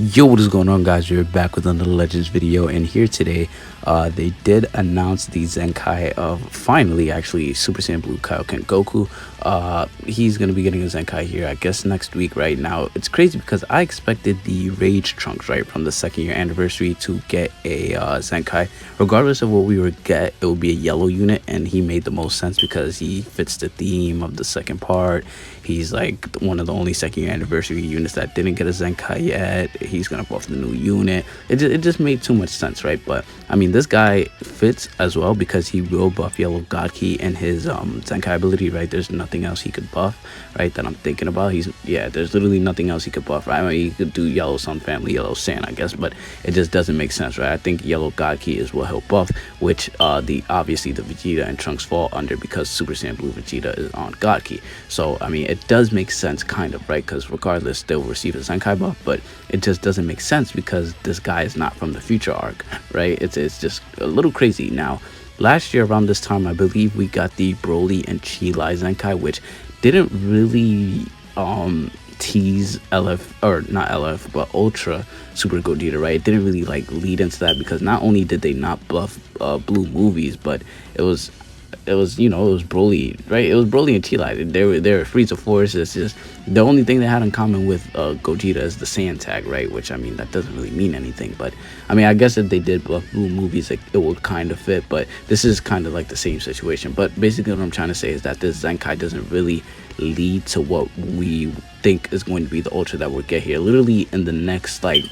Yo, what is going on, guys? We're back with another Legends video, and here today they did announce the Zenkai of finally actually Super Saiyan Blue Kaioken Goku. He's gonna be getting a Zenkai here, I guess, next week. Right now it's crazy because I expected the Rage Trunks, right, from the 2nd-year anniversary to get a Zenkai. Regardless of what we would get, it would be a yellow unit, and he made the most sense because he fits the theme of the second part. He's like one of the only 2nd-year anniversary units that didn't get a Zenkai yet. He's gonna buff the new unit. It just made too much sense, right? But I mean, this guy fits as well because he will buff Yellow God Key and his Zenkai ability, right? There's nothing else he could buff, right, that I'm thinking about. There's literally nothing else he could buff, right? I mean, he could do Yellow Sun Family, Yellow Sand, I guess, but it just doesn't make sense, right? I think Yellow God Key is what he'll buff, which obviously the Vegeta and Trunks fall under because Super Saiyan Blue Vegeta is on God Key. So I mean, it does make sense, kind of, right? Because regardless, they'll receive a Zenkai buff, but it just doesn't make sense because this guy is not from the future arc, right? It's just a little crazy. Now, last year around this time, I believe we got the Broly and Chi-Lai Zenkai, which didn't really tease LF, or not LF, but Ultra Super Gogeta, right? It didn't really like lead into that because not only did they not buff blue movies, but it was Broly, right? It was Broly and Chi-Lai. They were Frieza Force. It's just the only thing they had in common with Gogeta is the sand tag, right? Which, I mean, that doesn't really mean anything, but I mean, I guess if they did buff blue movies, like, it would kind of fit. But this is kind of like the same situation. But basically what I'm trying to say is that this Zenkai doesn't really lead to what we think is going to be the Ultra that we'll get here literally in the next like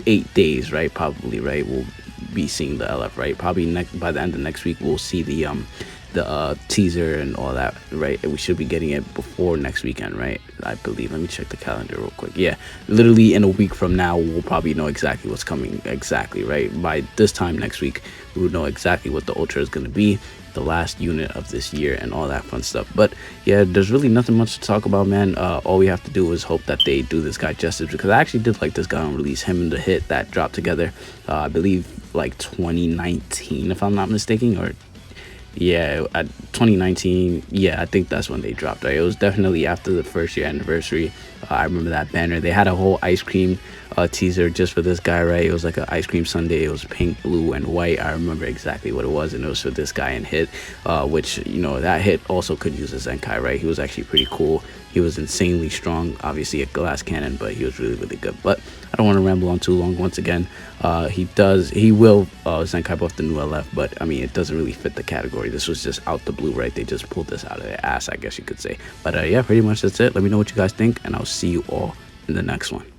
8 days, right? Probably, right? We'll be seeing the LF, right? Probably by the end of next week we'll see the teaser and all that, right? We should be getting it before next weekend, right? I believe. Let me check the calendar real quick. Yeah, literally in a week from now we'll probably know exactly what's coming, exactly, right? By this time next week we will know exactly what the Ultra is going to be, the last unit of this year, and all that fun stuff. But yeah, there's really nothing much to talk about, man. All we have to do is hope that they do this guy justice, because I actually did like this guy on release. Him and the hit that dropped together, I believe like 2019, if I'm not mistaken, or yeah, at 2019, yeah, I think that's when they dropped, right? It was definitely after the 1st-year anniversary. I remember that banner. They had a whole ice cream teaser just for this guy, right? It was like an ice cream sundae. It was pink, blue, and white. I remember exactly what it was, and it was for this guy in hit, which, that hit also could use a Zenkai, right? He was actually pretty cool. He was insanely strong, obviously a glass cannon, but he was really, really good. But I don't want to ramble on too long. Once again, he will Zenkai buff the new LF, but I mean, it doesn't really fit the category. This was just out the blue, right? They just pulled this out of their ass, I guess you could say. But yeah, pretty much that's it. Let me know what you guys think, and I'll see you all in the next one.